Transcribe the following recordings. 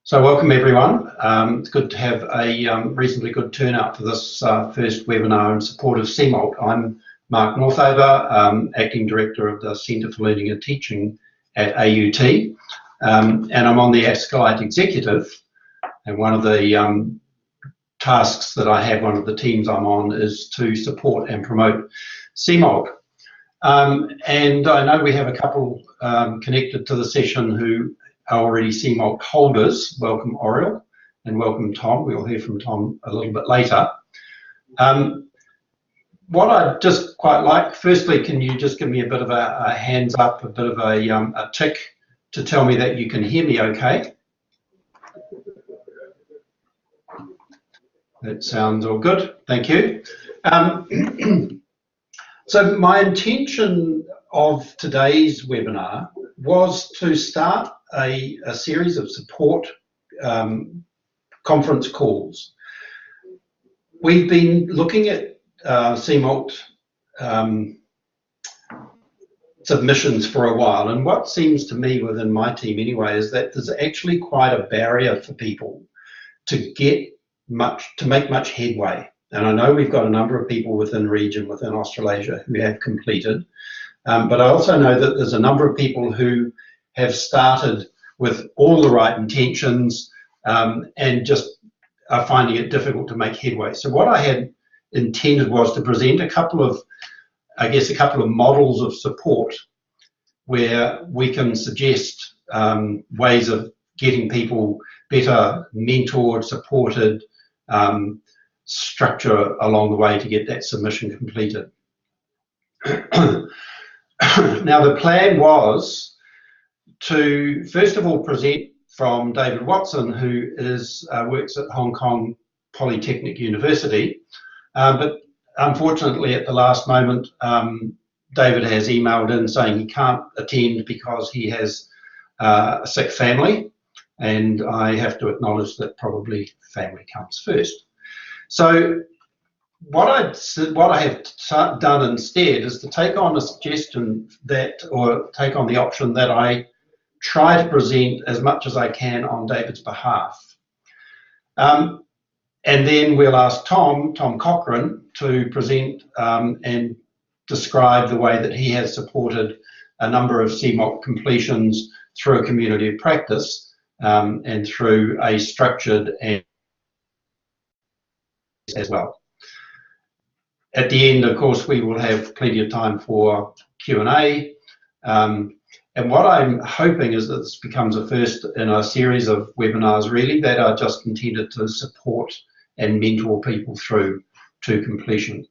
So welcome everyone. It's good to have a reasonably good turnout for this first webinar in support of CMALT. I'm Mark Northover, Acting Director of the Centre for Learning and Teaching at AUT, and I'm on the ASCILITE Executive, and one of the tasks that I have, one of the teams I'm on, is to support and promote CMALT. And I know we have a couple connected to the session who are already CMALT holders. Welcome Oriel and welcome Tom. We'll hear from Tom a little bit later. What I'd just quite like, firstly, can you just give me a bit of a hands up, a bit of a tick to tell me that you can hear me okay? That sounds all good, thank you. So my intention of today's webinar was to start a series of support conference calls. We've been looking at CMALT submissions for a while, and what seems to me within my team anyway is that there's actually quite a barrier for people to make much headway. And I know we've got a number of people within region, within Australasia, who have completed, but I also know that there's a number of people who have started with all the right intentions and just are finding it difficult to make headway. So what I had intended was to present a couple of models of support where we can suggest ways of getting people better mentored, supported, structure along the way to get that submission completed. Now the plan was to first of all present from David Watson, who works at Hong Kong Polytechnic University, but unfortunately at the last moment David has emailed in saying he can't attend because he has a sick family, and I have to acknowledge that probably family comes first. So what I have done instead is to take on a suggestion or take on the option that I try to present as much as I can on David's behalf. And then we'll ask Tom Cochrane to present and describe the way that he has supported a number of CMALT completions through a community of practice and through a structured and as well. At the end, of course, we will have plenty of time for Q&A. And what I'm hoping is that this becomes a first in a series of webinars really that are just intended to support and mentor people through to completion.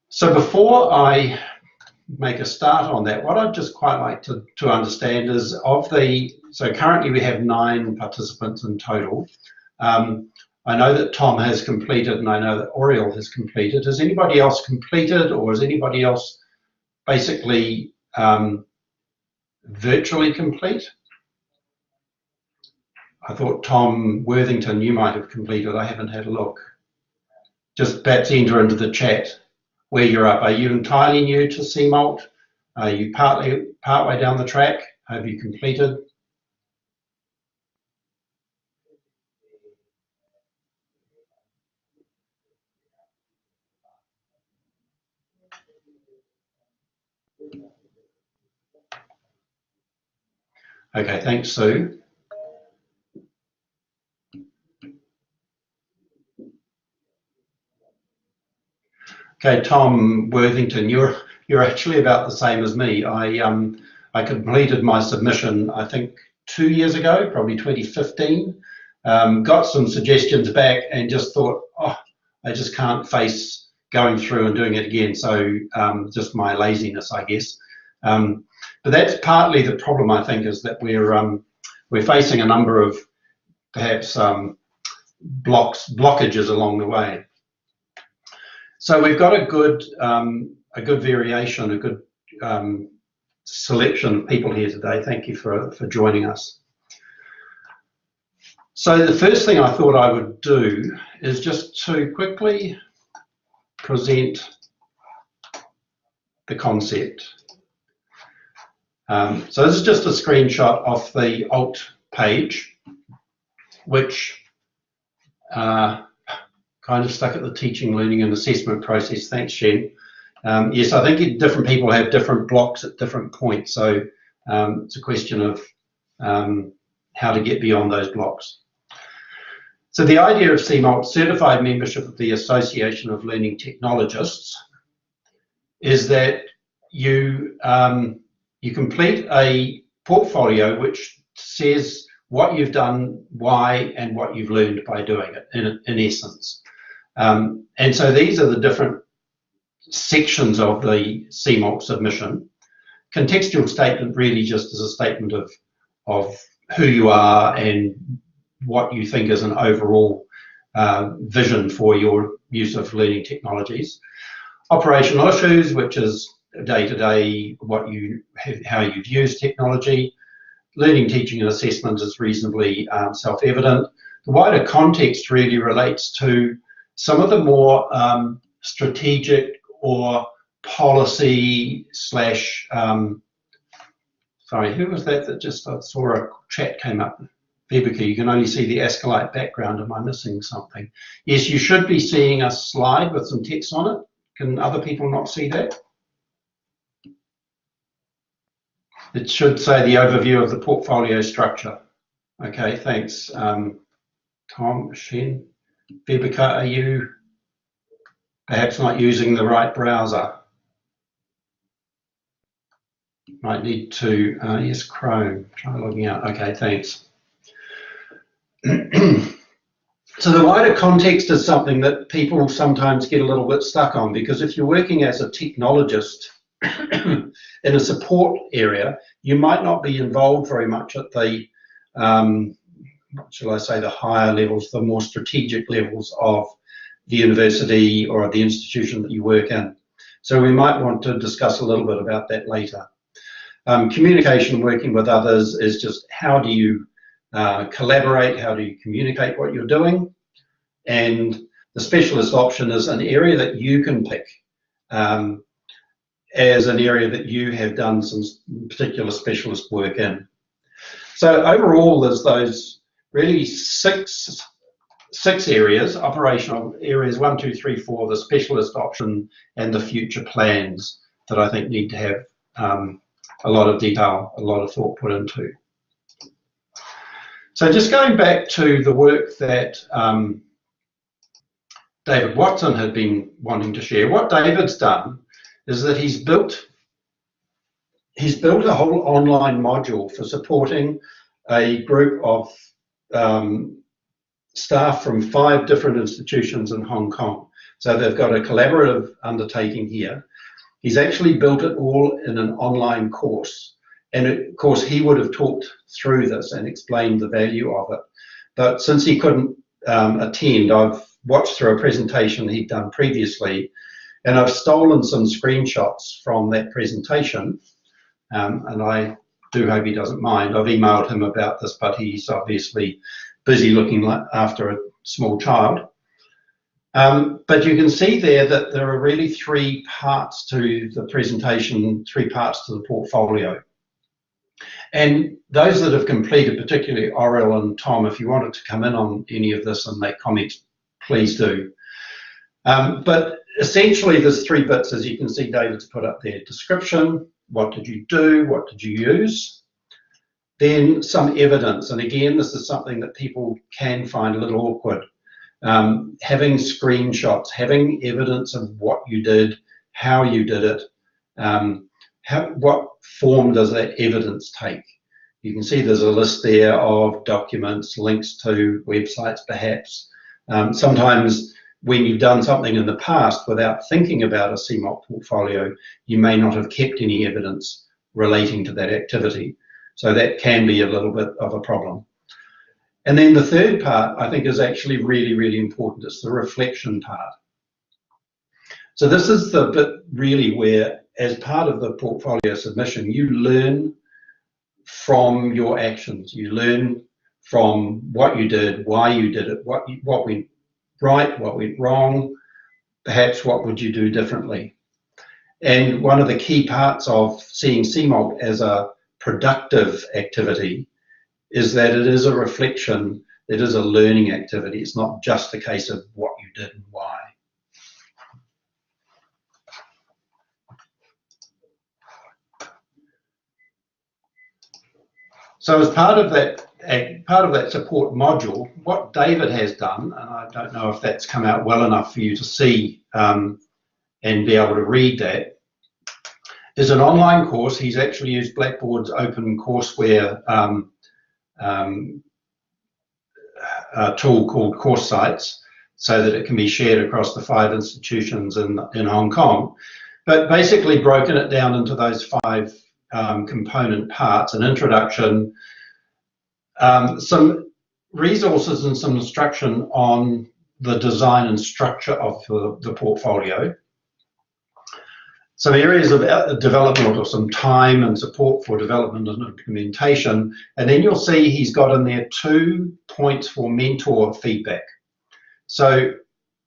So before I make a start on that, what I'd just quite like to understand is so currently we have 9 participants in total. I know that Tom has completed and I know that Oriel has completed. Has anybody else completed, or is anybody else basically virtually complete? I thought Tom Worthington, you might have completed. I haven't had a look. Just perhaps enter into the chat where you're up. Are you entirely new to CMALT? Are you partway down the track? Have you completed? Okay, thanks, Sue. Okay, Tom Worthington, you're actually about the same as me. I completed my submission, I think 2 years ago, probably 2015. Got some suggestions back and just thought, oh, I just can't face going through and doing it again. So just my laziness, I guess. But that's partly the problem, I think, is that we're facing a number of perhaps blockages along the way. So we've got a good variation, a good selection of people here today. Thank you for joining us. So the first thing I thought I would do is just to quickly present the concept. So this is just a screenshot of the alt page, which kind of stuck at the teaching, learning and assessment process. Thanks, Shen. Yes, I think different people have different blocks at different points, so it's a question of how to get beyond those blocks. So the idea of CMALT, Certified Membership of the Association of Learning Technologists, is that you complete a portfolio which says what you've done, why, and what you've learned by doing it, in essence. And so these are the different sections of the CMALT submission. Contextual statement really just is a statement of who you are and what you think is an overall vision for your use of learning technologies. Operational issues, which is day-to-day how you've used technology. Learning, teaching and assessment is reasonably self-evident. The wider context really relates to some of the more strategic or policy slash, sorry, who was that just, I saw a chat came up. Vibeke, you can only see the ASCILITE background. Am I missing something? Yes, you should be seeing a slide with some text on it. Can other people not see that? It should say the overview of the portfolio structure. Okay, thanks. Tom, Shen, Vibeke, are you perhaps not using the right browser? Might need to, yes, Chrome, try logging out. Okay, thanks. So the wider context is something that people sometimes get a little bit stuck on, because if you're working as a technologist in a support area, you might not be involved very much at the, what shall I say, the higher levels, the more strategic levels of the university or the institution that you work in. So we might want to discuss a little bit about that later. Communication, working with others, is just how do you collaborate, how do you communicate what you're doing, and the specialist option is an area that you can pick as an area that you have done some particular specialist work in. So overall, there's those really six areas: operational areas 1, 2, 3, 4, the specialist option, and the future plans that I think need to have a lot of detail, a lot of thought put into. So just going back to the work that David Watson had been wanting to share, what David's done is that he's built a whole online module for supporting a group of staff from 5 different institutions in Hong Kong. So they've got a collaborative undertaking here. He's actually built it all in an online course. And of course, he would have talked through this and explained the value of it. But since he couldn't attend, I've watched through a presentation he'd done previously, and I've stolen some screenshots from that presentation. And I do hope he doesn't mind. I've emailed him about this, but he's obviously busy looking after a small child. But you can see there that there are really 3 parts to the presentation, 3 parts to the portfolio. And those that have completed, particularly Aurel and Tom, if you wanted to come in on any of this and make comments, please do. But essentially there's 3 bits, as you can see David's put up there: description, what did you do, what did you use, then some evidence. And again, this is something that people can find a little awkward. Having screenshots, having evidence of what you did, how you did it, what form does that evidence take? You can see there's a list there of documents, links to websites perhaps. Sometimes when you've done something in the past without thinking about a CMALT portfolio, you may not have kept any evidence relating to that activity. So that can be a little bit of a problem. And then the third part, I think, is actually really, really important. It's the reflection part. So this is the bit really where, as part of the portfolio submission, you learn from your actions. You learn from what you did, why you did it, what went right, what went wrong, perhaps what would you do differently. And one of the key parts of seeing CMALT as a productive activity is that it is a reflection, it is a learning activity. It's not just a case of what you did and why. So as part of that support module, what David has done, and I don't know if that's come out well enough for you to see and be able to read that, is an online course. He's actually used Blackboard's open courseware tool called Course Sites, so that it can be shared across the 5 institutions in Hong Kong, but basically broken it down into those 5 component parts: an introduction, some resources and some instruction on the design and structure of the portfolio, some areas of development or some time and support for development and implementation, and then you'll see he's got in there 2 points for mentor feedback. So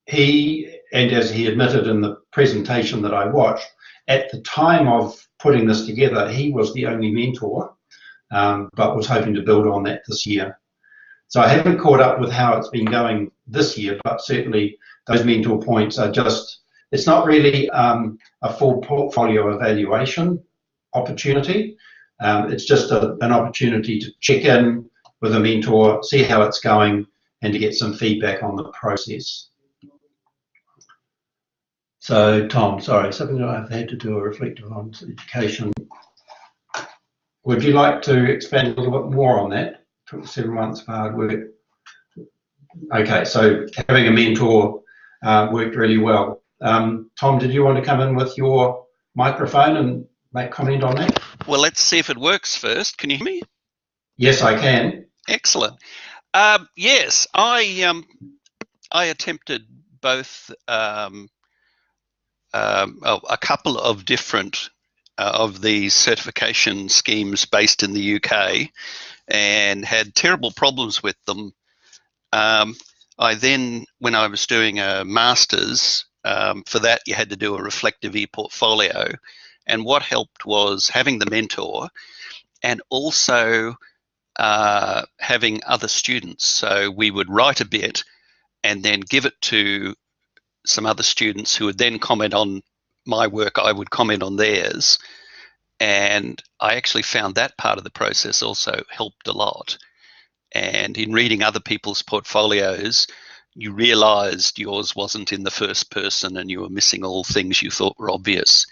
he, and as he admitted in the presentation that I watched, at the time of putting this together, he was the only mentor, but was hoping to build on that this year. So I haven't caught up with how it's been going this year, but certainly those mentor points are just, it's not really a full portfolio evaluation opportunity. It's just an opportunity to check in with a mentor, see how it's going, and to get some feedback on the process. So Tom, sorry, something that I've had to do a reflective on education. Would you like to expand a little bit more on that? Took 7 months of hard work. Okay, so having a mentor worked really well. Tom, did you want to come in with your microphone and make comment on that? Well, let's see if it works first. Can you hear me? Yes, I can. Excellent. Yes, I attempted both a couple of different of these certification schemes based in the UK and had terrible problems with them. I then, when I was doing a master's, for that you had to do a reflective e-portfolio, and what helped was having the mentor and also having other students. So we would write a bit and then give it to some other students who would then comment on my work, I would comment on theirs, and I actually found that part of the process also helped a lot. And in reading other people's portfolios, you realized yours wasn't in the first person and you were missing all things you thought were obvious.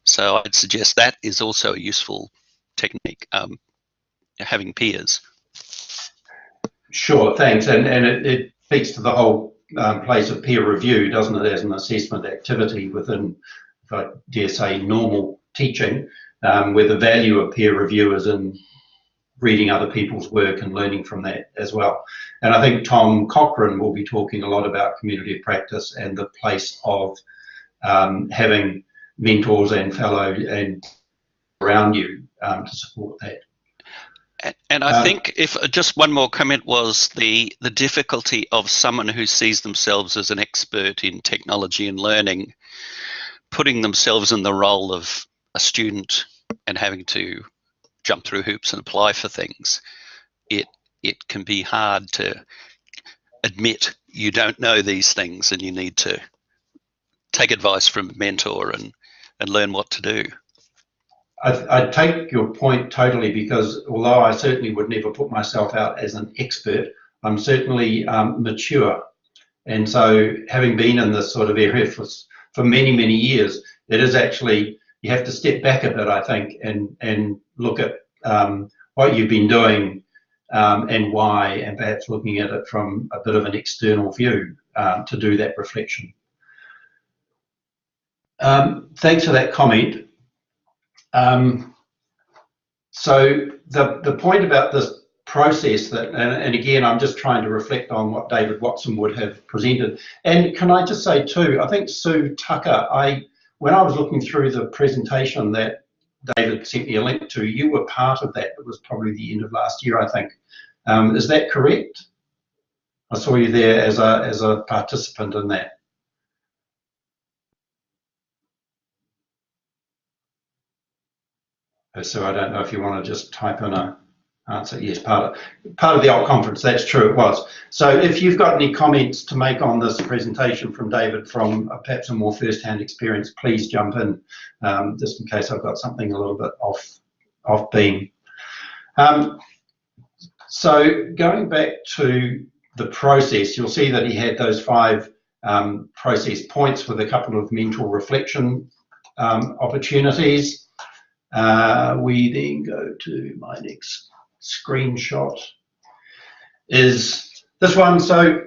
So I'd suggest that is also a useful technique, having peers. Sure, thanks. And it speaks to the whole place of peer review, doesn't it, as an assessment activity within, if I dare say, normal teaching, where the value of peer review is in reading other people's work and learning from that as well. And I think Tom Cochrane will be talking a lot about community of practice and the place of having mentors and fellow and around you to support that. And I think if just one more comment was the difficulty of someone who sees themselves as an expert in technology and learning, putting themselves in the role of a student and having to jump through hoops and apply for things. It can be hard to admit you don't know these things and you need to take advice from a mentor and learn what to do. I take your point totally, because although I certainly would never put myself out as an expert, I'm certainly mature. And so having been in this sort of area for many, many years, it is actually, you have to step back a bit, I think, and look at what you've been doing and why, and perhaps looking at it from a bit of an external view to do that reflection. Thanks for that comment. So the point about this process that, and again, I'm just trying to reflect on what David Watson would have presented. And can I just say too, I think Sue Tucker, when I was looking through the presentation that David sent me a link to, you were part of that. It was probably the end of last year, I think. Is that correct? I saw you there as a participant in that. So I don't know if you want to just type in a Answer, yes, part of the old conference, that's true, it was. So if you've got any comments to make on this presentation from David from perhaps a more first-hand experience, please jump in, just in case I've got something a little bit off beam. So going back to the process, you'll see that he had those 5 process points with a couple of mentor reflection opportunities. We then go to my next screenshot is this one. So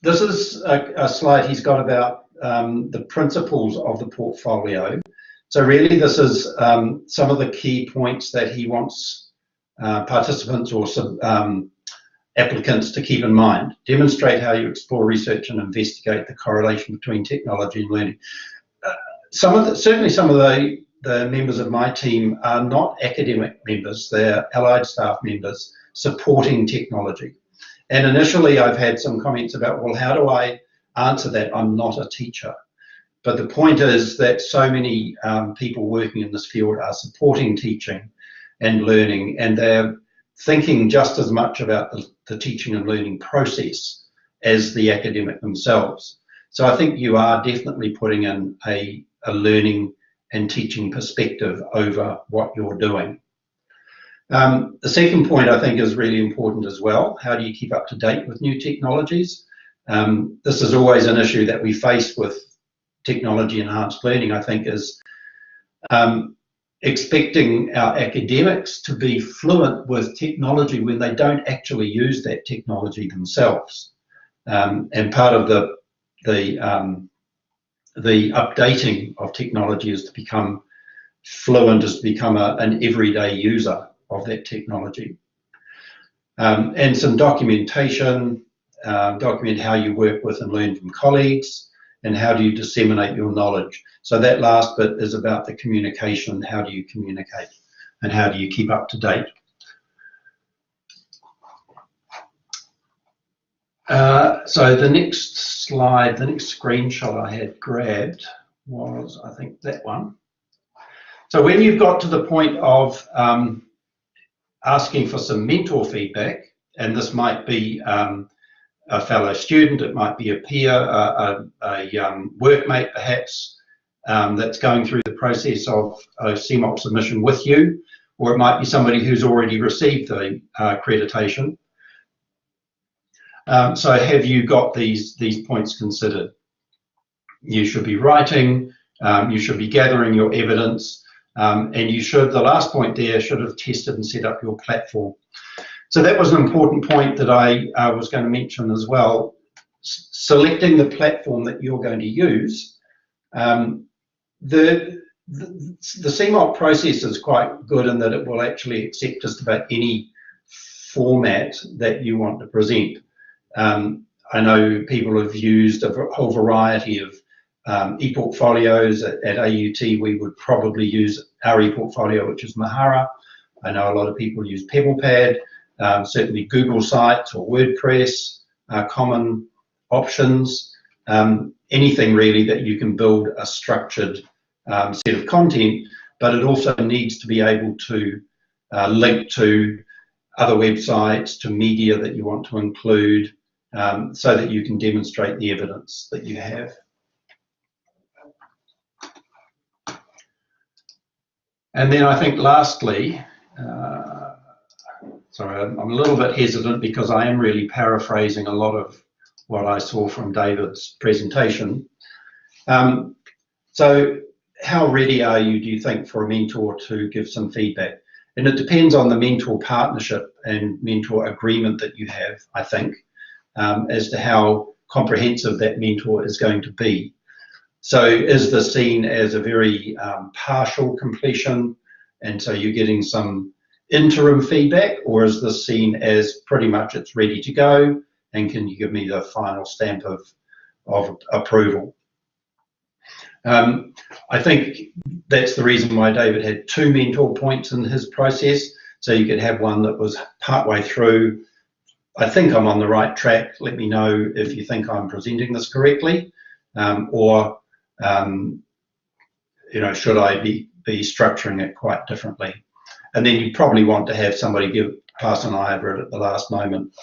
this is a slide he's got about the principles of the portfolio. So really this is some of the key points that he wants participants or applicants to keep in mind. Demonstrate how you explore, research and investigate the correlation between technology and learning. Certainly some of the members of my team are not academic members, they're allied staff members supporting technology. And initially I've had some comments about, well, how do I answer that? I'm not a teacher. But the point is that so many people working in this field are supporting teaching and learning, and they're thinking just as much about the teaching and learning process as the academic themselves. So I think you are definitely putting in a learning and teaching perspective over what you're doing. The second point I think is really important as well. How do you keep up to date with new technologies? This is always an issue that we face with technology enhanced learning, I think, is expecting our academics to be fluent with technology when they don't actually use that technology themselves. And part of the updating of technology is to become fluent, is to become an everyday user of that technology. And some documentation, document how you work with and learn from colleagues, and how do you disseminate your knowledge. So that last bit is about the communication. How do you communicate and how do you keep up to date? So the next slide, the next screenshot I had grabbed was, I think, that one. So when you've got to the point of asking for some mentor feedback, and this might be a fellow student, it might be a peer, a workmate perhaps, that's going through the process of a CMALT submission with you, or it might be somebody who's already received the accreditation. So have you got these points considered? You should be writing, you should be gathering your evidence, and you should, the last point there, should have tested and set up your platform. So that was an important point that I was going to mention as well. Selecting the platform that you're going to use. The CMALT process is quite good in that it will actually accept just about any format that you want to present. I know people have used a whole variety of e-portfolios. At AUT, we would probably use our e-portfolio, which is Mahara. I know a lot of people use PebblePad. Certainly Google Sites or WordPress are common options. Anything really that you can build a structured set of content, but it also needs to be able to link to other websites, to media that you want to include, so that you can demonstrate the evidence that you have. And then I think lastly, sorry, I'm a little bit hesitant because I am really paraphrasing a lot of what I saw from David's presentation. So how ready are you, do you think, for a mentor to give some feedback? And it depends on the mentor partnership and mentor agreement that you have, I think, as to how comprehensive that mentor is going to be. So is this seen as a very partial completion, and so you're getting some interim feedback, or is this seen as pretty much it's ready to go, and can you give me the final stamp of approval? I think that's the reason why David had 2 mentor points in his process, so you could have one that was partway through, I think I'm on the right track, let me know if you think I'm presenting this correctly, or you know, should I be structuring it quite differently? and then you probably want to have somebody pass an eye over it at the last moment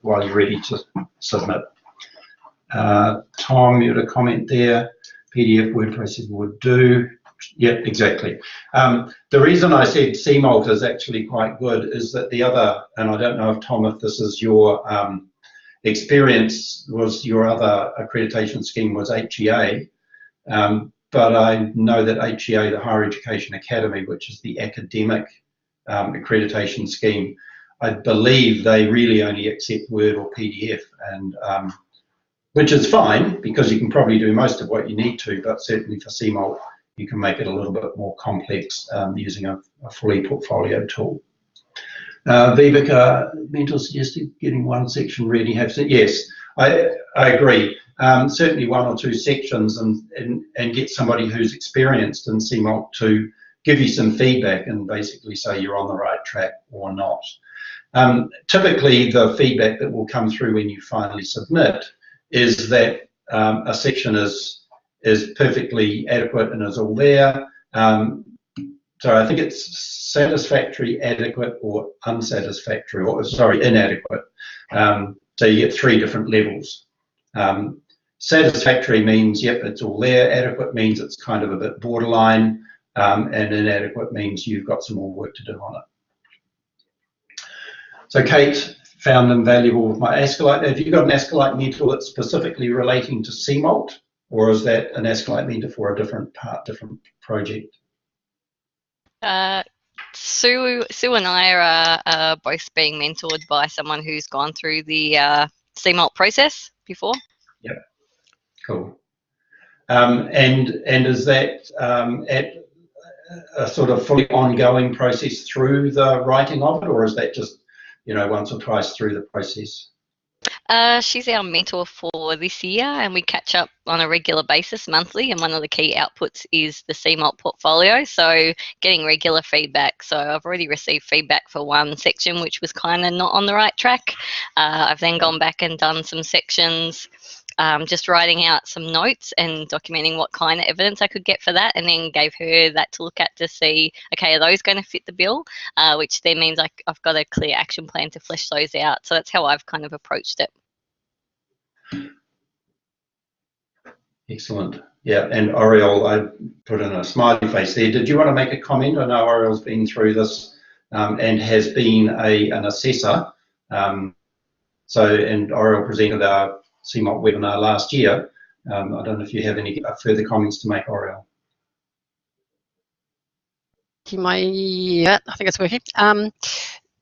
while you're ready to submit. Tom, you had a comment there. PDF word processor would do. Yeah, exactly. The reason I said CMALT is actually quite good is that the other, and I don't know if Tom, if this is your experience, was your other accreditation scheme was HEA, but I know that HEA, the Higher Education Academy, which is the academic accreditation scheme, I believe they really only accept Word or PDF, and which is fine because you can probably do most of what you need to, but certainly for CMALT, you can make it a little bit more complex using a fully portfolio tool. Viveka, mentor suggested getting one section ready. Yes, I agree. Certainly one or two sections and get somebody who's experienced in CMALT to give you some feedback and basically say you're on the right track or not. Typically, the feedback that will come through when you finally submit is that a section is perfectly adequate and is all there. So I think it's satisfactory, adequate, or unsatisfactory, or sorry, inadequate. So you get 3 different levels. Satisfactory means, yep, it's all there. Adequate means it's kind of a bit borderline, and inadequate means you've got some more work to do on it. So Kate found them valuable with my ASCILITE. Have you got an ASCILITE mentor that's specifically relating to CMALT, or is that an ASCILITE mentor for a different project? Sue and I are both being mentored by someone who's gone through the CMALT process before. Yep, cool. And is that at a sort of fully ongoing process through the writing of it, or is that just, you know, once or twice through the process? She's our mentor for this year, and we catch up on a regular basis monthly, and one of the key outputs is the CMALT portfolio, so getting regular feedback. So I've already received feedback for one section which was kind of not on the right track. I've then gone back and done some sections, just writing out some notes and documenting what kind of evidence I could get for that, and then gave her that to look at to see, okay, are those going to fit the bill, which then means I've got a clear action plan to flesh those out. So that's how I've kind of approached it. Excellent. Yeah, and Oriel, I put in a smiley face there. Did you want to make a comment? I know Oriel's been through this and has been an assessor. And Oriel presented our CMALT webinar last year. I don't know if you have any further comments to make, Oriel. Yeah, I think it's working.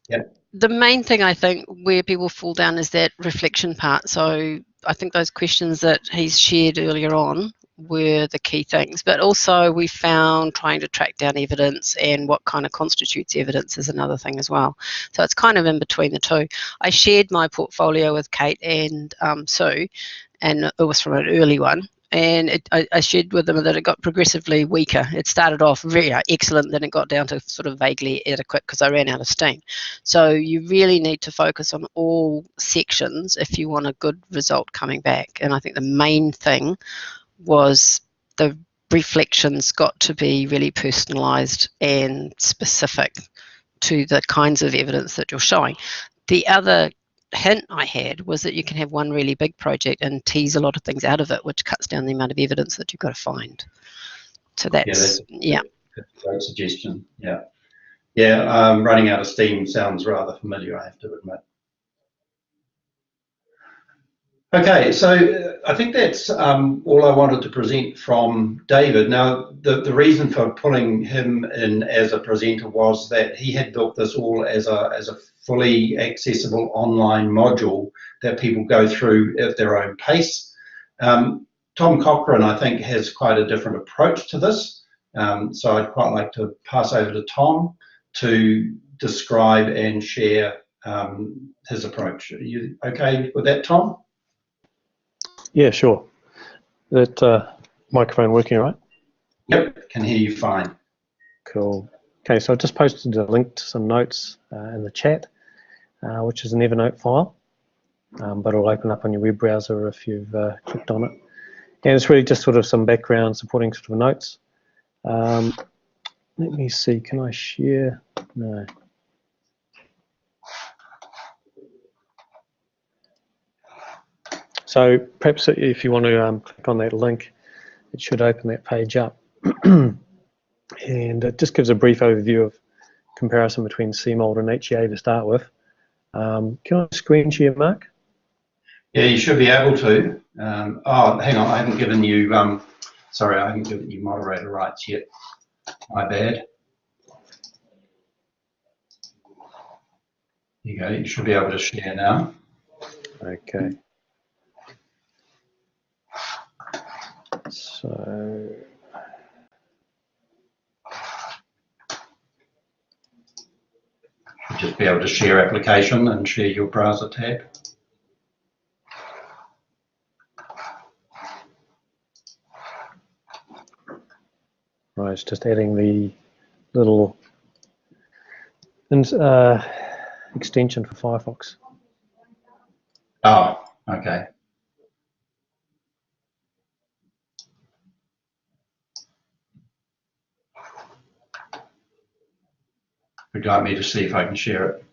Yeah. The main thing I think where people fall down is that reflection part. So I think those questions that he's shared earlier on were the key things, but also we found trying to track down evidence and what kind of constitutes evidence is another thing as well. So it's kind of in between the two. I shared my portfolio with Kate and Sue, and it was from an early one. And I shared with them that it got progressively weaker. It started off very excellent, then it got down to sort of vaguely adequate because I ran out of steam. So you really need to focus on all sections if you want a good result coming back. And I think the main thing was the reflections got to be really personalised and specific to the kinds of evidence that you're showing. The other hint I had was that you can have one really big project and tease a lot of things out of it, which cuts down the amount of evidence that you've got to find. So that's a great suggestion. Yeah, running out of steam sounds rather familiar, I have to admit. Okay, so I think that's all I wanted to present from David. Now, the reason for pulling him in as a presenter was that he had built this all as a fully accessible online module that people go through at their own pace. Tom Cochrane, I think, has quite a different approach to this. So I'd quite like to pass over to Tom to describe and share his approach. Are you okay with that, Tom? Yeah, sure. That microphone working all right? Yep, can hear you fine. Cool. Okay, so I just posted a link to some notes in the chat, which is an Evernote file, but it'll open up on your web browser if you've clicked on it. And it's really just sort of some background supporting sort of notes. let me see, can I share? No. So perhaps if you want to click on that link, it should open that page up. And it just gives a brief overview of comparison between CMALT and HEA to start with. Can I screen share, Mark? Yeah, you should be able to. Oh, hang on, I haven't given you, sorry, I haven't given you moderator rights yet. My bad. There you go, you should be able to share now. Okay. So, You'll just be able to share application and share your browser tab. right, it's just adding the little extension for Firefox. Oh, okay. Would you like me to see if I can share it?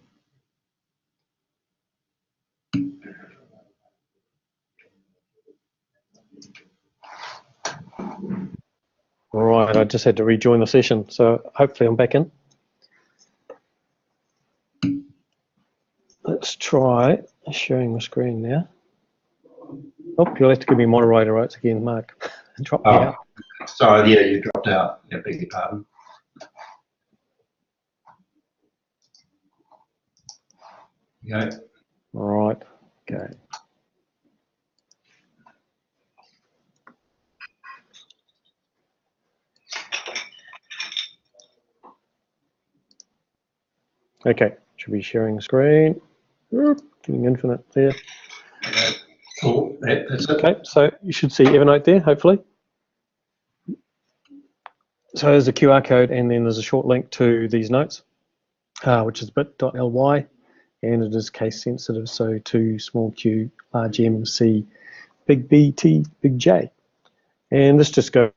All right, I just had to rejoin the session, so hopefully I'm back in. Let's try sharing the screen now. Oh, you'll have to give me moderator rights again, Mark. Drop me out. Sorry, yeah, you dropped out. Yeah, beg your pardon. Okay. All right, okay. Okay, should be sharing screen. Getting infinite there. Okay. Cool. That's it. Okay, so you should see Evernote there, hopefully. So there's a QR code, and then there's a short link to these notes, which is bit.ly, and it is case sensitive, so to small q, large M, C, big B, T, big J. And this just goes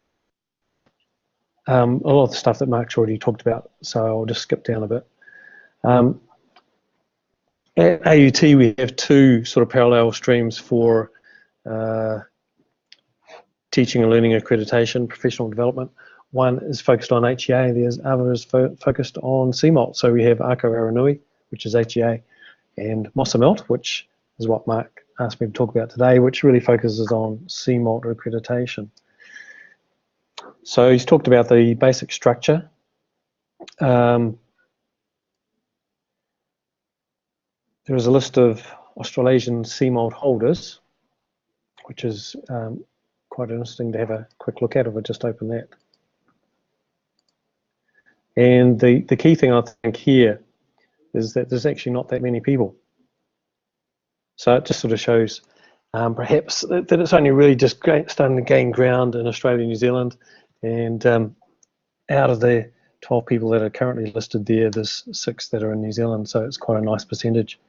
a lot of the stuff that Mark's already talked about, so I'll just skip down a bit. At AUT, we have two sort of parallel streams for teaching and learning accreditation, professional development. One is focused on HEA, the other is focused on CMALT. So we have Ako Aranui, which is HEA, and CMALT, which is what Mark asked me to talk about today, which really focuses on CMALT accreditation. So he's talked about the basic structure. There is a list of Australasian CMALT holders, which is quite interesting to have a quick look at if I just open that. And the key thing I think here is that there's actually not that many people. So it just sort of shows perhaps that it's only really just starting to gain ground in Australia and New Zealand. And out of the 12 people that are currently listed there, there's 6 that are in New Zealand. So it's quite a nice percentage.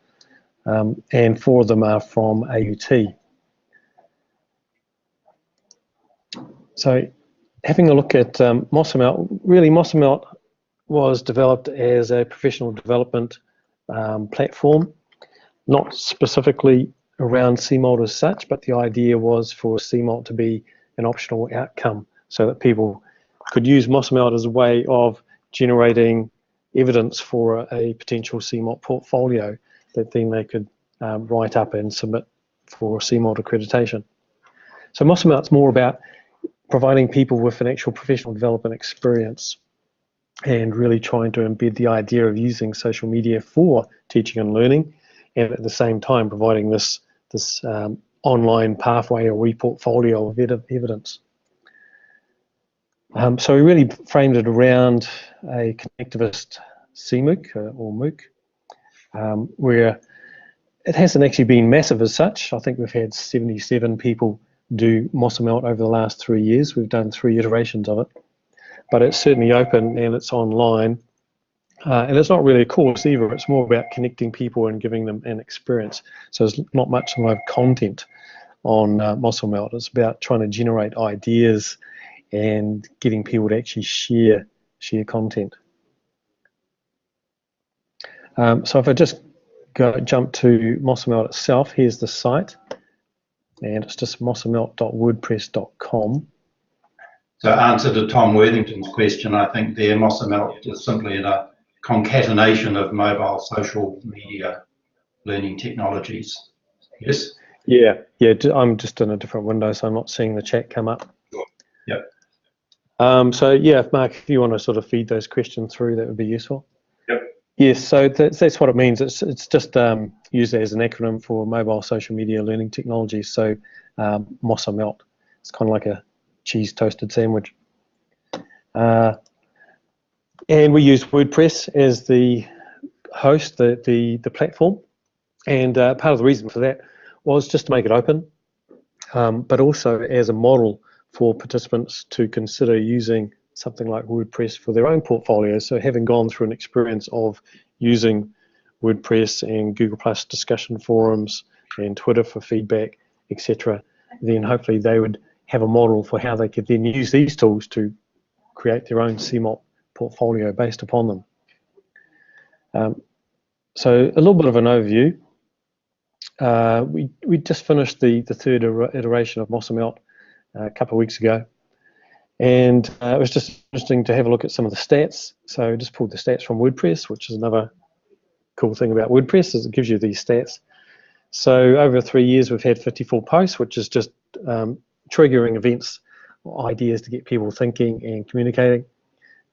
And 4 of them are from AUT. So having a look at CMALT, really CMALT was developed as a professional development platform, not specifically around CMALT as such, but the idea was for CMALT to be an optional outcome so that people could use CMALT as a way of generating evidence for a potential CMALT portfolio that then they could write up and submit for CMALT accreditation. So CMALT's more about providing people with an actual professional development experience and really trying to embed the idea of using social media for teaching and learning, and at the same time providing this online pathway or e-portfolio of evidence. So we really framed it around a connectivist CMOOC or MOOC, where it hasn't actually been massive as such. I think we've had 77 people do CMALT over the last 3 years. We've done 3 iterations of it. But it's certainly open and it's online. And it's not really a course either. It's more about connecting people and giving them an experience. So there's not much live content on CMALT. It's about trying to generate ideas and getting people to actually share share content. So if I just jump to MossaMelt itself, here's the site, and it's just mossamelt.wordpress.com. So answer to Tom Worthington's question, I think there MossaMelt is simply a concatenation of mobile social media learning technologies. Yes? Yeah, I'm just in a different window, so I'm not seeing the chat come up. Sure. Yep. So yeah, Mark, if you want to sort of feed those questions through, that would be useful. Yep. Yes, so that's what it means. It's just used as an acronym for mobile social media learning technology. So MossaMelt, it's kind of like a cheese toasted sandwich. And we use WordPress as the host, the platform. And part of the reason for that was just to make it open, but also as a model for participants to consider using something like WordPress for their own portfolios. So having gone through an experience of using WordPress and Google Plus discussion forums and Twitter for feedback, etc., then hopefully they would have a model for how they could then use these tools to create their own CMALT portfolio based upon them. So a little bit of an overview. We just finished the third iteration of MossaMelt a couple of weeks ago, and it was just interesting to have a look at some of the stats. So I just pulled the stats from WordPress, which is another cool thing about WordPress, is it gives you these stats. So over 3 years we've had 54 posts, which is just triggering events, ideas to get people thinking and communicating.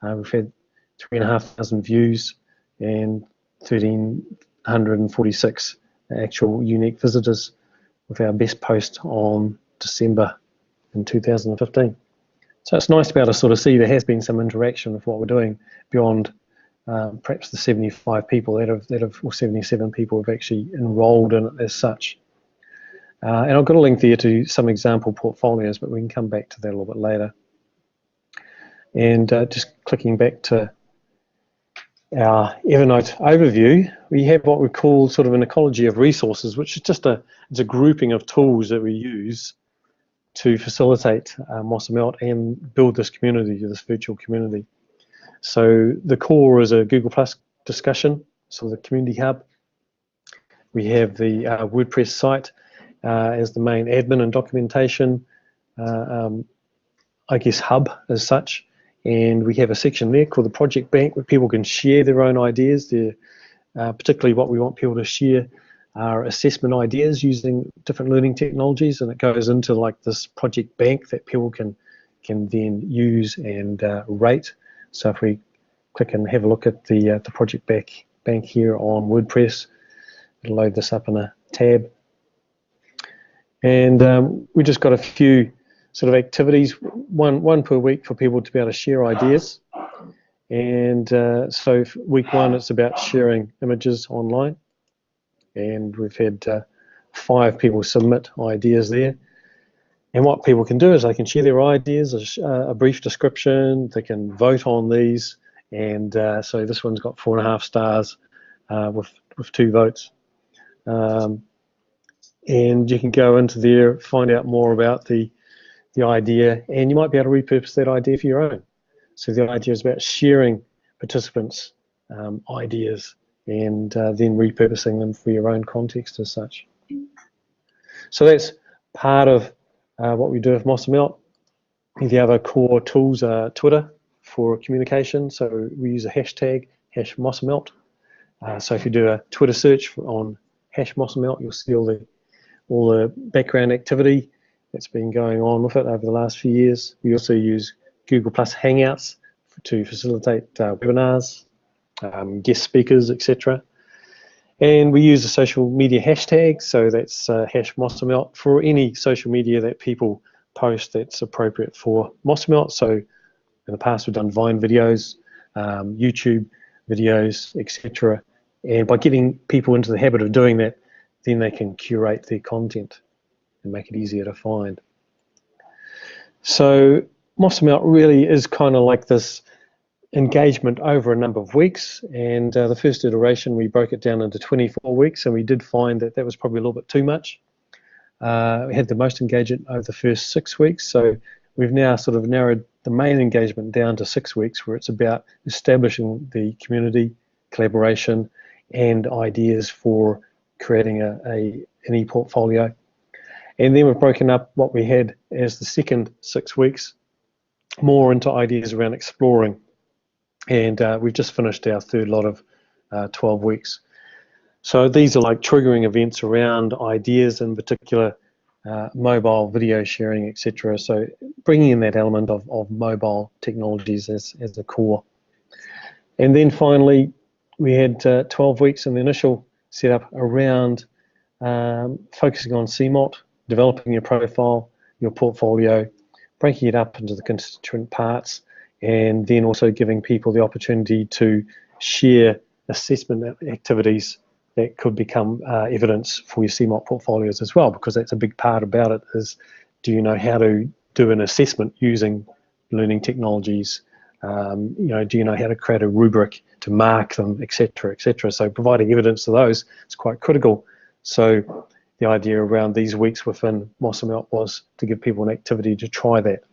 We've had 3,500 views and 1,346 actual unique visitors, with our best post on December in 2015. So it's nice to be able to sort of see there has been some interaction with what we're doing beyond perhaps the 75 people that have, or 77 people have actually enrolled in it as such. And I've got a link there to some example portfolios, but we can come back to that a little bit later. And just clicking back to our Evernote overview, we have what we call sort of an ecology of resources, which is just it's a grouping of tools that we use to facilitate MossaMelt and build this community, this virtual community. So the core is a Google Plus discussion, so the community hub. We have the WordPress site as the main admin and documentation, I guess, hub as such. And we have a section there called the project bank where people can share their own ideas. Particularly what we want people to share are assessment ideas using different learning technologies, and it goes into like this project bank that people can then use and rate. So if we click and have a look at the project bank here on WordPress, it'll load this up in a tab. And we just got a few sort of activities, one per week for people to be able to share ideas. And so for week 1, it's about sharing images online. And we've had 5 people submit ideas there. And what people can do is they can share their ideas, a brief description, they can vote on these. And so this one's got 4.5 stars with 2 votes. And you can go into there, find out more about the idea, and you might be able to repurpose that idea for your own. So the idea is about sharing participants' ideas and then repurposing them for your own context as such. So that's part of what we do with MossaMelt. The other core tools are Twitter for communication. So we use a hashtag, #MossaMelt. So if you do a Twitter search on #MossaMelt, you'll see all the background activity that's been going on with it over the last few years. We also use Google Plus Hangouts to facilitate webinars, guest speakers, etc. And we use a social media hashtag, so that's #MossaMelt for any social media that people post that's appropriate for MossaMelt. So in the past we've done Vine videos, YouTube videos, etc. And by getting people into the habit of doing that, then they can curate their content and make it easier to find. So MossaMelt really is kind of like this engagement over a number of weeks, and the first iteration we broke it down into 24 weeks, and we did find that was probably a little bit too much. We had the most engagement over the first 6 weeks, so we've now sort of narrowed the main engagement down to 6 weeks, where it's about establishing the community, collaboration, and ideas for creating an e-portfolio. And then we've broken up what we had as the second 6 weeks more into ideas around exploring. And we've just finished our third lot of 12 weeks. So these are like triggering events around ideas, in particular mobile video sharing, etc. So bringing in that element of mobile technologies as a core. And then finally, we had 12 weeks in the initial setup around focusing on CMALT, developing your profile, your portfolio, breaking it up into the constituent parts, and then also giving people the opportunity to share assessment activities that could become evidence for your CMALT portfolios as well, because that's a big part about it is, do you know how to do an assessment using learning technologies? Do you know how to create a rubric to mark them, etc., etc. So providing evidence to those is quite critical. So the idea around these weeks within MOSMELT was to give people an activity to try that.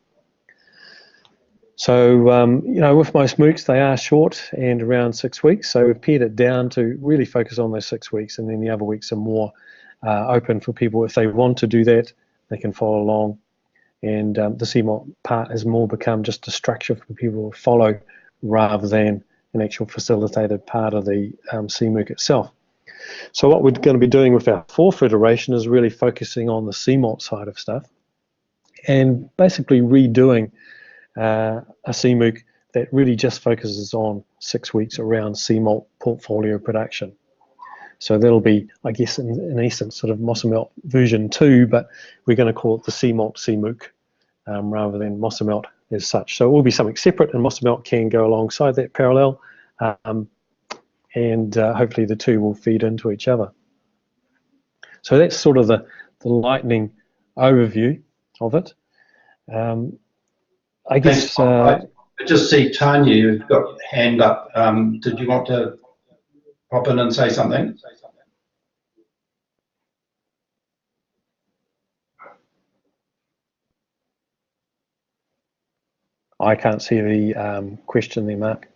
So, with most MOOCs, they are short and around 6 weeks. So we've pared it down to really focus on those 6 weeks, and then the other weeks are more open for people. If they want to do that, they can follow along. And the CMALT part has more become just a structure for people to follow rather than an actual facilitated part of the CMOOC itself. So what we're going to be doing with our fourth iteration is really focusing on the CMALT side of stuff and basically redoing a CMOOC that really just focuses on 6 weeks around CMALT portfolio production. So that'll be, I guess, in essence, sort of MOSMELT version 2, but we're going to call it the CMALT CMOOC rather than MOSMELT as such. So it will be something separate, and MOSMELT can go alongside that parallel, and hopefully the two will feed into each other. So that's sort of the lightning overview of it. I guess... I just see Tanya, you've got your hand up. Did you want to pop in and say something? I can't see the question there, Mark.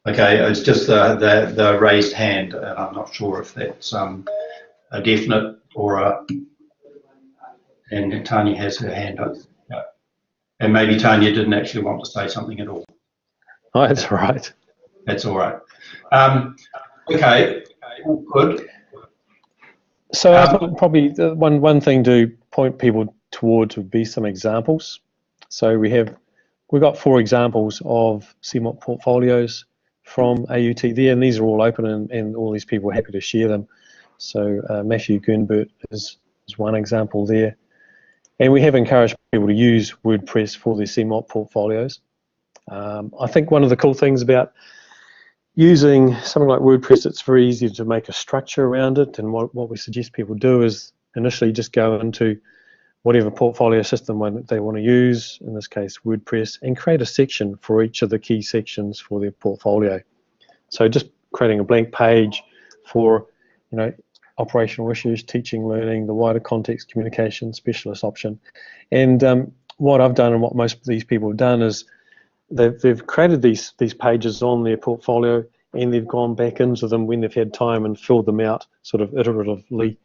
Okay, it's just the raised hand, and I'm not sure if that's a definite or a... And Tanya has her hand up. Yeah. And maybe Tanya didn't actually want to say something at all. Oh, that's all right. That's all right. Okay, good. So I think probably the one thing to point people towards would be some examples. So we've got 4 examples of CMALT portfolios from AUT there, and these are all open, and all these people are happy to share them. So Matthew Gernbert is one example there. And we have encouraged people to use WordPress for their CMALT portfolios. I think one of the cool things about using something like WordPress, it's very easy to make a structure around it, and what we suggest people do is initially just go into whatever portfolio system they want to use, in this case WordPress, and create a section for each of the key sections for their portfolio. So just creating a blank page for, operational issues, teaching, learning, the wider context, communication, specialist option. And what I've done and what most of these people have done is they've created these pages on their portfolio, and they've gone back into them when they've had time and filled them out sort of iteratively.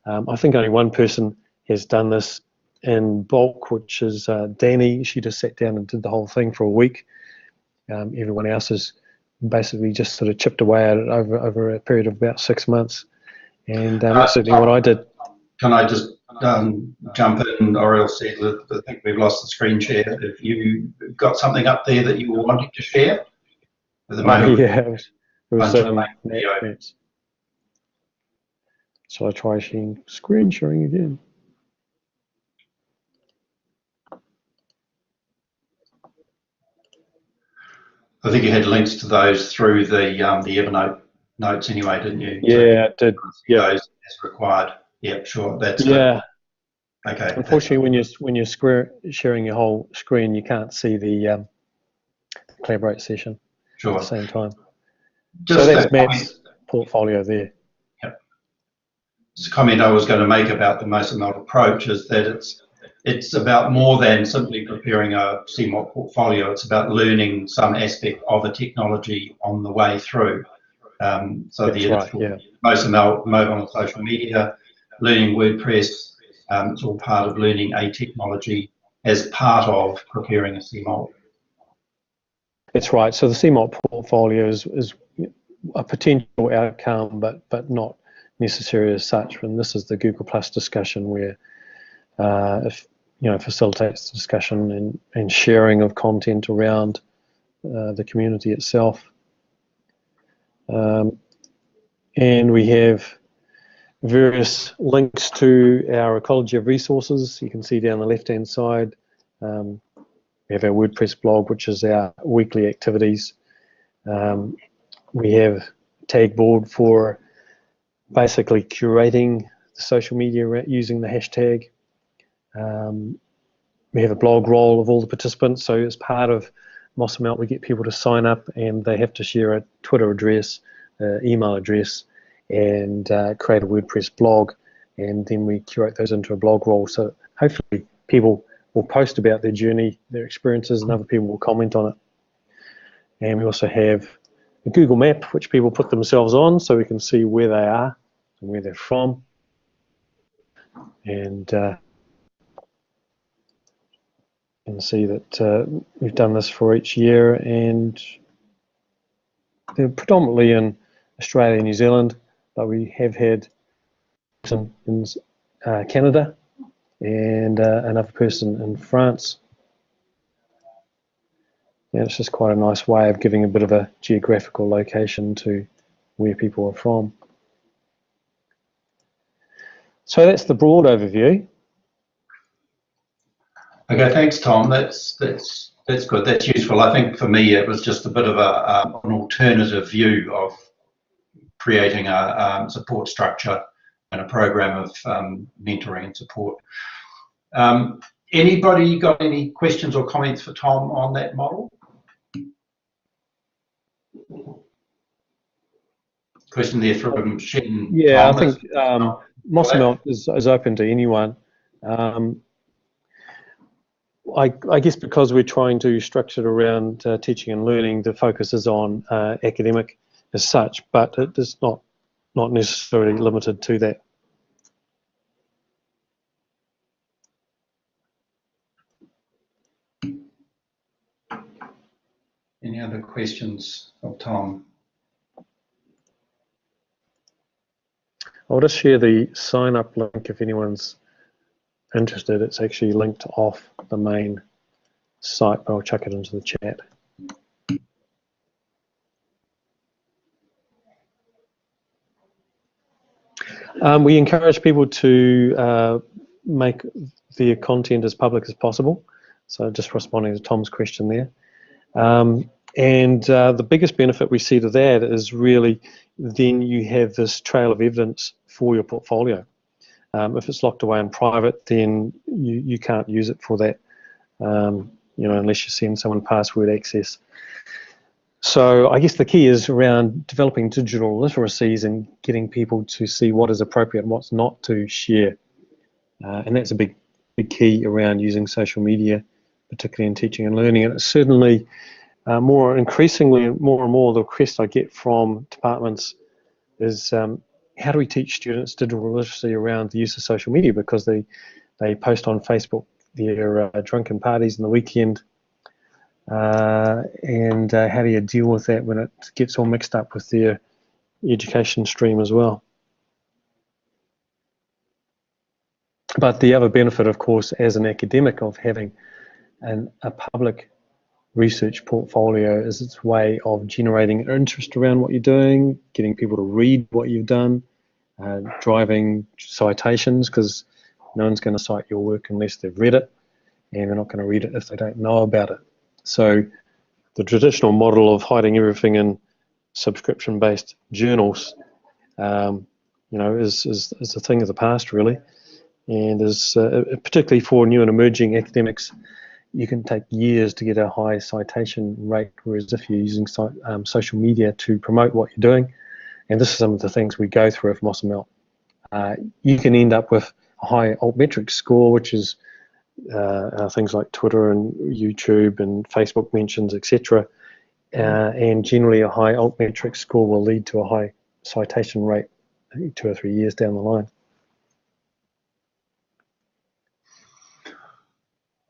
I think only one person has done this in bulk, which is Danny. She just sat down and did the whole thing for a week. Everyone else has basically just sort of chipped away at it over a period of about 6 months. And that's certainly what I did. Can I just jump in? Oriel said that I think we've lost the screen share. If you got something up there that you were wanting to share at the moment. Yeah, it was Shall I try screen sharing again? I think you had links to those through the Evernote notes anyway, didn't you? Yeah, I did. Yeah, those as required. Yeah, sure. That's good. Okay. Unfortunately, when you're sharing your whole screen, you can't see the Collaborate session at the same time. So that's Matt's portfolio there. Yep. It's a comment I was going to make about the MOSMELT approach is that it's about more than simply preparing a CMALT portfolio. It's about learning some aspect of a technology on the way through. So That's the right, yeah. most mobile social media, learning WordPress, it's all part of learning a technology as part of preparing a CMALT. That's right. So the CMALT portfolio is a potential outcome, but not necessary as such. And this is the Google Plus discussion where if facilitates discussion and sharing of content around the community itself. And we have various links to our ecology of resources. You can see down the left-hand side. We have our WordPress blog, which is our weekly activities. We have a tag board for basically curating the social media using the hashtag. We have a blog roll of all the participants. So as part of MOSMALT, we get people to sign up and they have to share a Twitter address, email address, and create a WordPress blog. And then we curate those into a blog roll. So hopefully people will post about their journey, their experiences, and other people will comment on it. And we also have a Google map, which people put themselves on so we can see where they are and where they're from. And you can see that we've done this for each year, and they're predominantly in Australia and New Zealand, but we have had some in Canada and another person in France. And it's just quite a nice way of giving a bit of a geographical location to where people are from. So that's the broad overview. Okay, thanks, Tom. That's good. That's useful. I think for me it was just a bit of an alternative view of creating a support structure and a program of mentoring and support. Anybody got any questions or comments for Tom on that model? Question there from Shen. Yeah, Tom, I think MOSMALT is open to anyone. I guess because we're trying to structure it around teaching and learning, the focus is on academic as such, but it is not necessarily limited to that. Any other questions of Tom? I'll just share the sign up link if anyone's interested. It's actually linked off the main site, but I'll chuck it into the chat. We encourage people to make their content as public as possible. So just responding to Tom's question there. And the biggest benefit we see to that is really then you have this trail of evidence for your portfolio. If it's locked away in private, then you can't use it for that, unless you send someone password access. So I guess the key is around developing digital literacies and getting people to see what is appropriate and what's not to share. And that's a big key around using social media, particularly in teaching and learning. And it's certainly more and more the request I get from departments is how do we teach students digital literacy around the use of social media, because they post on Facebook their drunken parties on the weekend, and how do you deal with that when it gets all mixed up with their education stream as well. But the other benefit, of course, as an academic of having a public research portfolio is its way of generating interest around what you're doing, getting people to read what you've done, driving citations, because no one's going to cite your work unless they've read it, and they're not going to read it if they don't know about it. So the traditional model of hiding everything in subscription-based journals, is a thing of the past, really, and is particularly for new and emerging academics. You can take years to get a high citation rate, whereas if you're using social media to promote what you're doing, and this is some of the things we go through with MOSMALT, you can end up with a high altmetrics score, which is things like Twitter and YouTube and Facebook mentions, etc. And generally a high altmetric score will lead to a high citation rate 2 or 3 years down the line.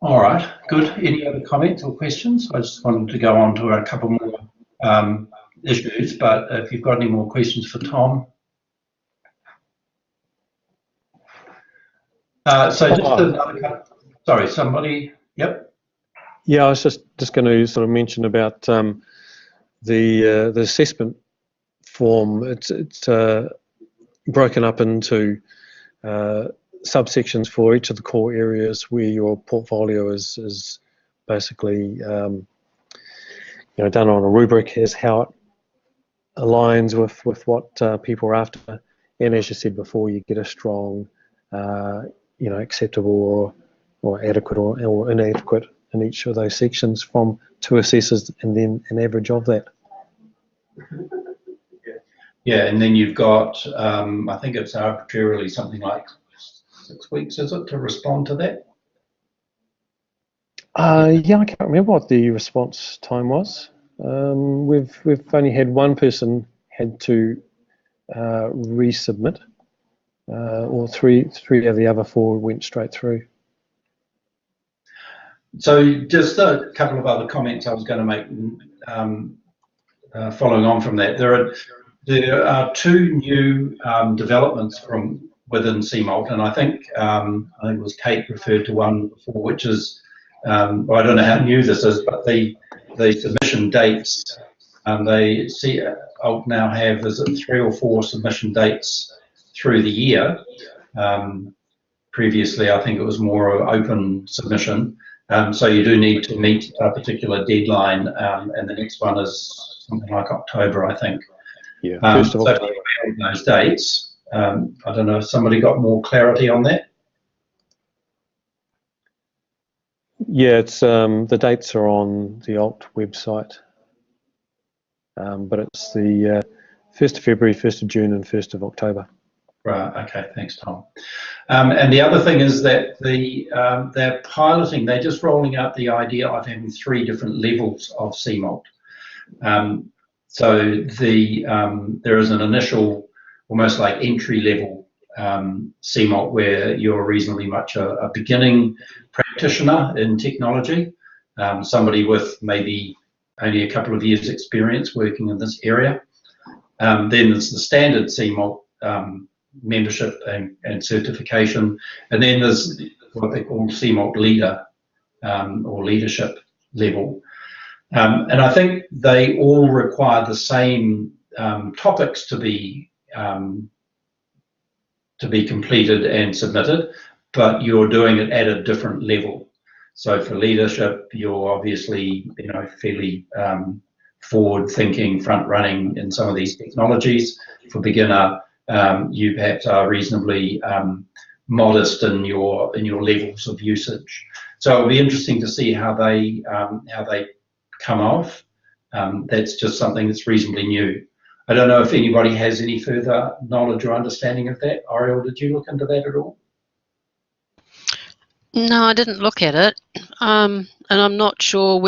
All right, good. Any other comments or questions? I just wanted to go on to a couple more issues, but if you've got any more questions for Tom. So just another, sorry, somebody, yep. Yeah, I was just going to sort of mention about the assessment form. It's broken up into subsections for each of the core areas where your portfolio is basically done on a rubric as how it aligns with what people are after. And as you said before, you get a strong, acceptable or adequate or inadequate in each of those sections from 2 assessors, and then an average of that. Yeah, and then you've got, I think it's arbitrarily something like 6 weeks, is it, to respond to that? Yeah, I can't remember what the response time was. We've only had one person had to resubmit, or three of the other 4 went straight through. So just a couple of other comments I was going to make following on from that. There are 2 new developments from within CMALT, and I think it was Kate referred to one before, which is, I don't know how new this is, but the submission dates. They CMALT now have, is it 3 or 4 submission dates through the year. Previously, I think it was more of open submission. So you do need to meet a particular deadline, and the next one is something like October, I think. Yeah, 1st of October. So those dates. I don't know if somebody got more clarity on that. Yeah, it's the dates are on the ALT website, but it's the 1st of February, 1st of June, and 1st of October. Right. Okay. Thanks, Tom. And the other thing is that they're piloting. They're just rolling out the idea of having 3 different levels of CMALT. So there is an initial, almost like entry level CMALT, where you're reasonably much a beginning practitioner in technology, somebody with maybe only a couple of years experience working in this area. Then there's the standard CMALT membership and certification, and then there's what they call CMALT leader or leadership level. And I think they all require the same topics to be completed and submitted, but you're doing it at a different level. So for leadership, you're obviously fairly forward-thinking, front-running in some of these technologies. For beginner, you perhaps are reasonably modest in your levels of usage. So it'll be interesting to see how they come off. That's just something that's reasonably new. I don't know if anybody has any further knowledge or understanding of that. Oriel, did you look into that at all? No, I didn't look at it, and I'm not sure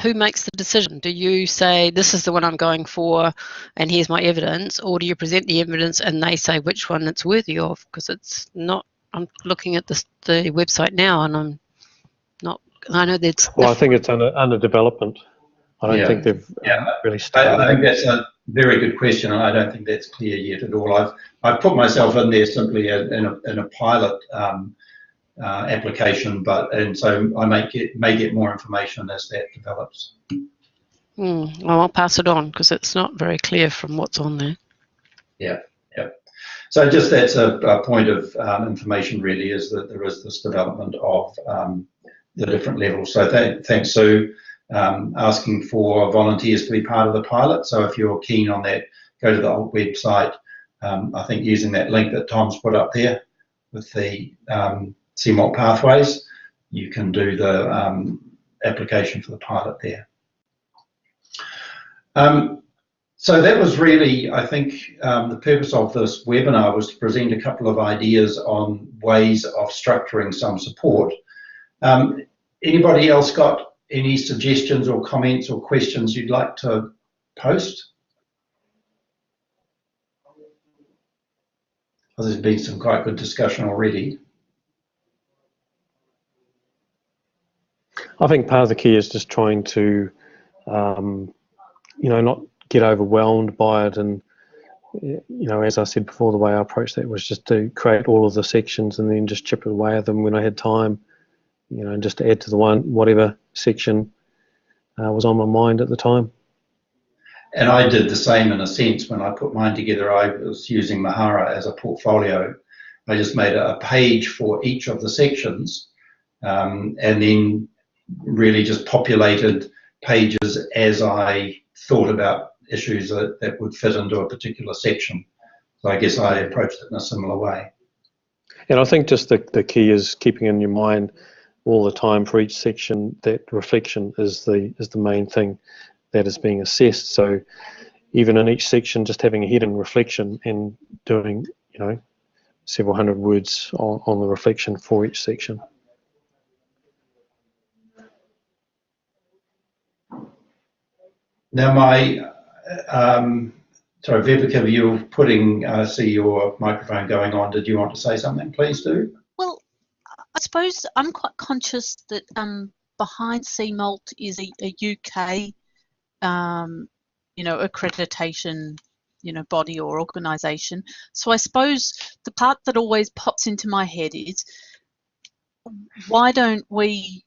who makes the decision. Do you say, this is the one I'm going for and here's my evidence, or do you present the evidence and they say which one it's worthy of? Because it's not, I'm looking at the website now and I'm not, I know that's... Well, I think it's under development. I don't think they've really started. I think that's a very good question, and I don't think that's clear yet at all. I've put myself in there simply in a pilot application, and so I may get more information as that develops. Well, I'll pass it on because it's not very clear from what's on there. Yeah. So just that's a point of information really, is that there is this development of the different levels. So thanks, Sue, asking for volunteers to be part of the pilot. So if you're keen on that, go to the ALT website. I think using that link that Tom's put up there with the CMALT pathways, you can do the application for the pilot there. So that was really, I think, the purpose of this webinar was to present a couple of ideas on ways of structuring some support Anybody else got any suggestions or comments or questions you'd like to post? Well, there's been some quite good discussion already. I think part of the key is just trying to, not get overwhelmed by it. And, as I said before, the way I approached that was just to create all of the sections and then just chip away at them when I had time, and just to add to the whatever section was on my mind at the time. And I did the same in a sense. When I put mine together, I was using Mahara as a portfolio. I just made a page for each of the sections, and then really just populated pages as I thought about issues that would fit into a particular section. So I guess I approached it in a similar way. And I think just the key is keeping in your mind all the time for each section that reflection is the main thing that is being assessed. So even in each section, just having a heading reflection and doing, several hundred words on the reflection for each section. Now sorry, Vivica, you're putting, I see your microphone going on. Did you want to say something? Please do. Well, I suppose I'm quite conscious that behind CMALT is a UK, accreditation, body or organisation. So I suppose the part that always pops into my head is, why don't we,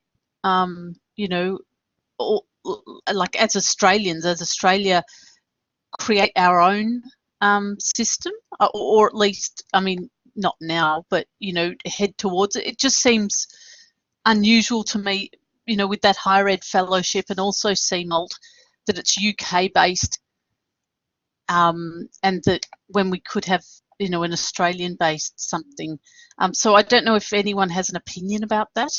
like as Australians, as Australia, create our own system, or at least, I mean, not now, but head towards it. It just seems unusual to me, with that higher ed fellowship and also CMALT, that it's UK based, and that when we could have an Australian based something. So I don't know if anyone has an opinion about that.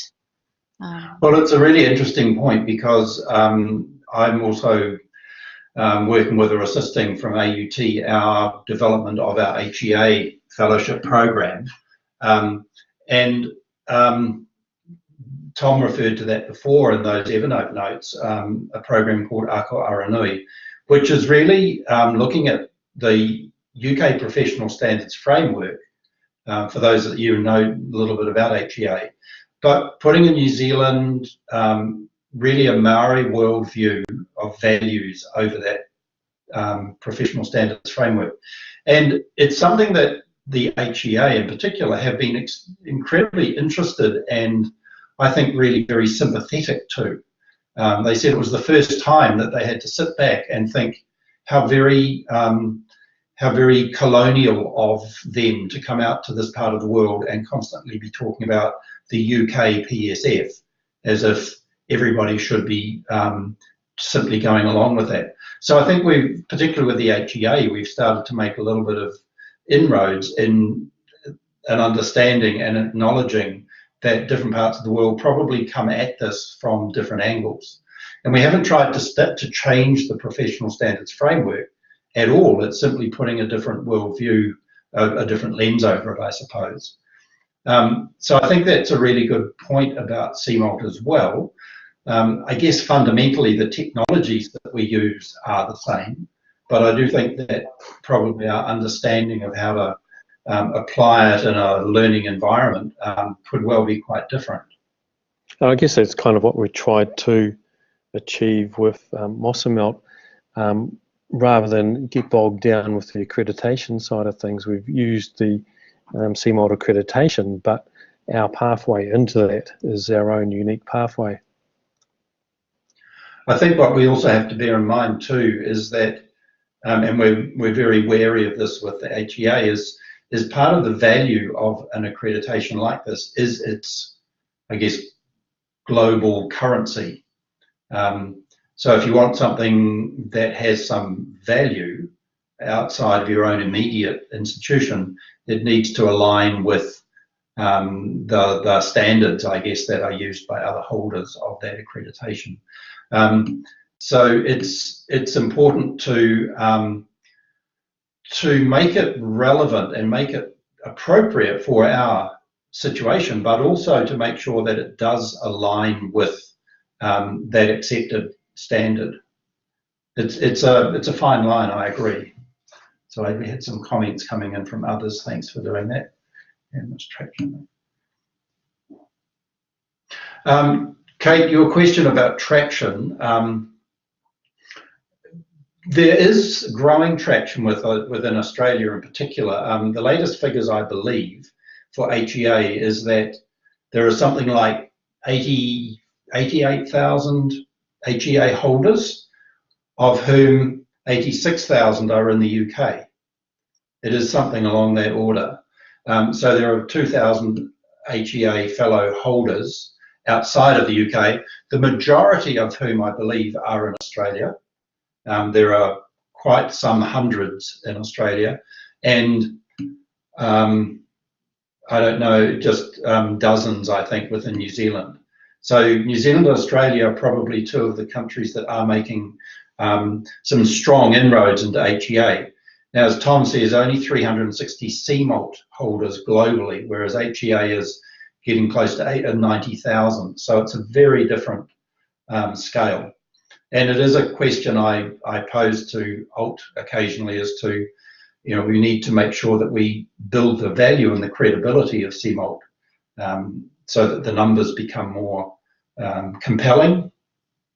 Well, it's a really interesting point, because I'm also working with or assisting from AUT our development of our HEA fellowship program. And Tom referred to that before in those Evernote notes, a program called Ako Aranui, which is really looking at the UK professional standards framework, for those that you know a little bit about HEA, but putting a New Zealand, really a Maori worldview of values over that professional standards framework. And it's something that the HEA in particular have been incredibly interested and I think really very sympathetic to. They said it was the first time that they had to sit back and think how very colonial of them to come out to this part of the world and constantly be talking about the UK PSF as if everybody should be simply going along with that. So I think we've, particularly with the HEA, we've started to make a little bit of inroads in an understanding and acknowledging that different parts of the world probably come at this from different angles. And we haven't tried to change the professional standards framework at all. It's simply putting a different worldview, a different lens over it, I suppose. So I think that's a really good point about CMALT as well. I guess fundamentally the technologies that we use are the same, but I do think that probably our understanding of how to apply it in a learning environment could well be quite different. I guess that's kind of what we tried to achieve with CMALT. Rather than get bogged down with the accreditation side of things, we've used the CMALT accreditation, but our pathway into that is our own unique pathway. I think what we also have to bear in mind too is that, and we're very wary of this with the HEA, is part of the value of an accreditation like this is its, I guess, global currency. So if you want something that has some value outside of your own immediate institution, it needs to align with the standards, I guess, that are used by other holders of that accreditation. So it's important to make it relevant and make it appropriate for our situation, but also to make sure that it does align with that accepted standard. It's a fine line, I agree. So we had some comments coming in from others. Thanks for doing that. And this traction. Kate, your question about traction. There is growing traction within Australia in particular. The latest figures, I believe, for HEA is that there are something like 88,000 HEA holders, of whom 86,000 are in the UK. It is something along that order. So there are 2,000 HEA fellow holders outside of the UK, the majority of whom I believe are in Australia. There are quite some hundreds in Australia, and I don't know, just dozens, I think, within New Zealand. So New Zealand and Australia are probably two of the countries that are making some strong inroads into HEA. Now, as Tom says, only 360 CMALT holders globally, whereas HEA is getting close to 90,000. So it's a very different scale. And it is a question I pose to ALT occasionally as to, we need to make sure that we build the value and the credibility of CMALT so that the numbers become more compelling.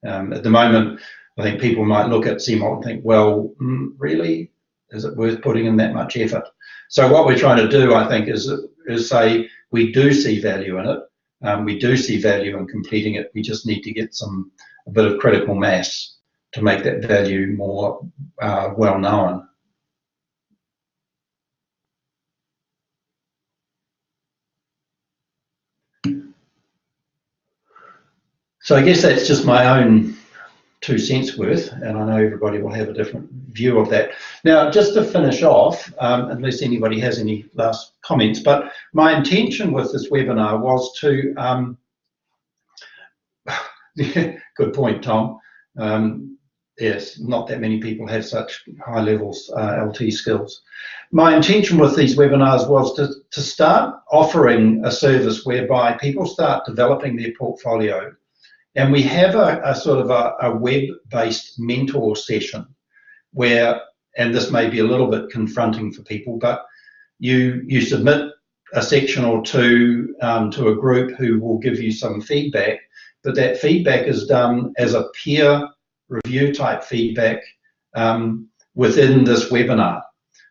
At the moment, I think people might look at CMALT and think, well, really, is it worth putting in that much effort? So what we're trying to do, I think, is say we do see value in it. We do see value in completing it. We just need to get a bit of critical mass to make that value more well known. So I guess that's just my own 2 cents worth, and I know everybody will have a different view of that. Now, just to finish off, unless anybody has any last comments, but my intention with this webinar was to, good point, Tom. Yes, not that many people have such high levels LT skills. My intention with these webinars was to start offering a service whereby people start developing their portfolio. And we have a sort of a web-based mentor session where, and this may be a little bit confronting for people, but you submit a section or two to a group who will give you some feedback, but that feedback is done as a peer review type feedback within this webinar.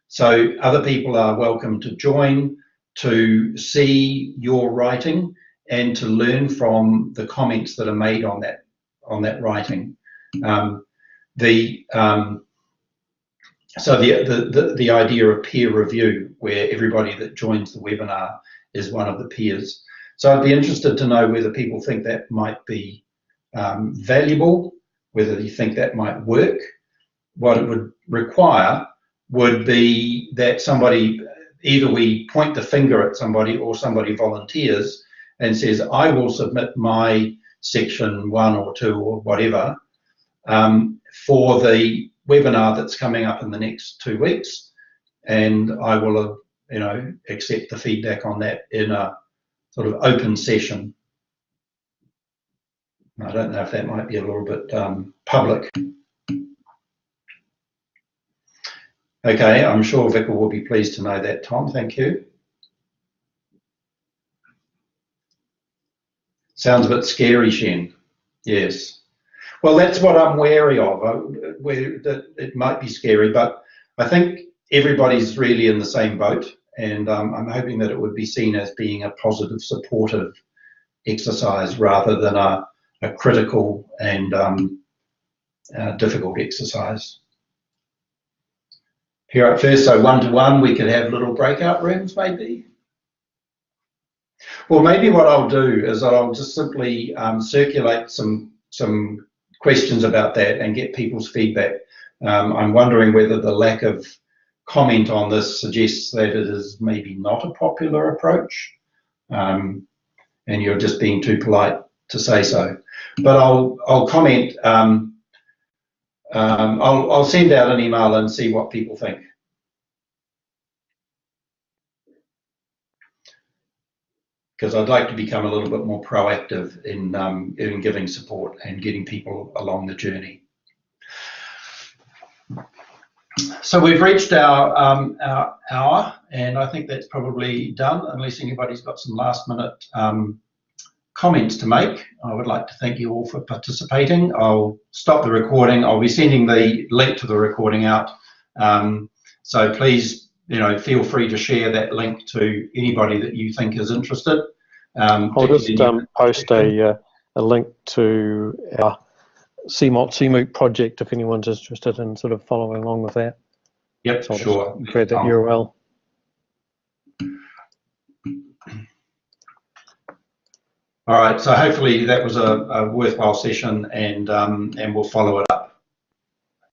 So other people are welcome to join, to see your writing, and to learn from the comments that are made on that writing. So the idea of peer review, where everybody that joins the webinar is one of the peers. So I'd be interested to know whether people think that might be valuable, whether you think that might work. What it would require would be that somebody, either we point the finger at somebody or somebody volunteers and says, I will submit my section 1 or 2 or whatever for the webinar that's coming up in the next 2 weeks, and I will, accept the feedback on that in a sort of open session. I don't know if that might be a little bit public. Okay, I'm sure Vicar will be pleased to know that, Tom. Thank you. Sounds a bit scary, Shen. Yes. Well, that's what I'm wary of, that it might be scary, but I think everybody's really in the same boat, and I'm hoping that it would be seen as being a positive, supportive exercise rather than a critical and difficult exercise. Here at first, so one-to-one, we could have little breakout rooms, maybe. Well, maybe what I'll do is I'll just simply circulate some questions about that and get people's feedback. I'm wondering whether the lack of comment on this suggests that it is maybe not a popular approach, and you're just being too polite to say so. But I'll comment. I'll send out an email and see what people think. because I'd like to become a little bit more proactive in giving support and getting people along the journey. So we've reached our hour, and I think that's probably done, unless anybody's got some last minute comments to make. I would like to thank you all for participating. I'll stop the recording. I'll be sending the link to the recording out. So please, feel free to share that link to anybody that you think is interested. I'll just post a link to our CMALT project if anyone's interested in sort of following along with that. Yep, so sure. Grab that URL. All right, so hopefully that was a worthwhile session, and we'll follow it up.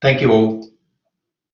Thank you all.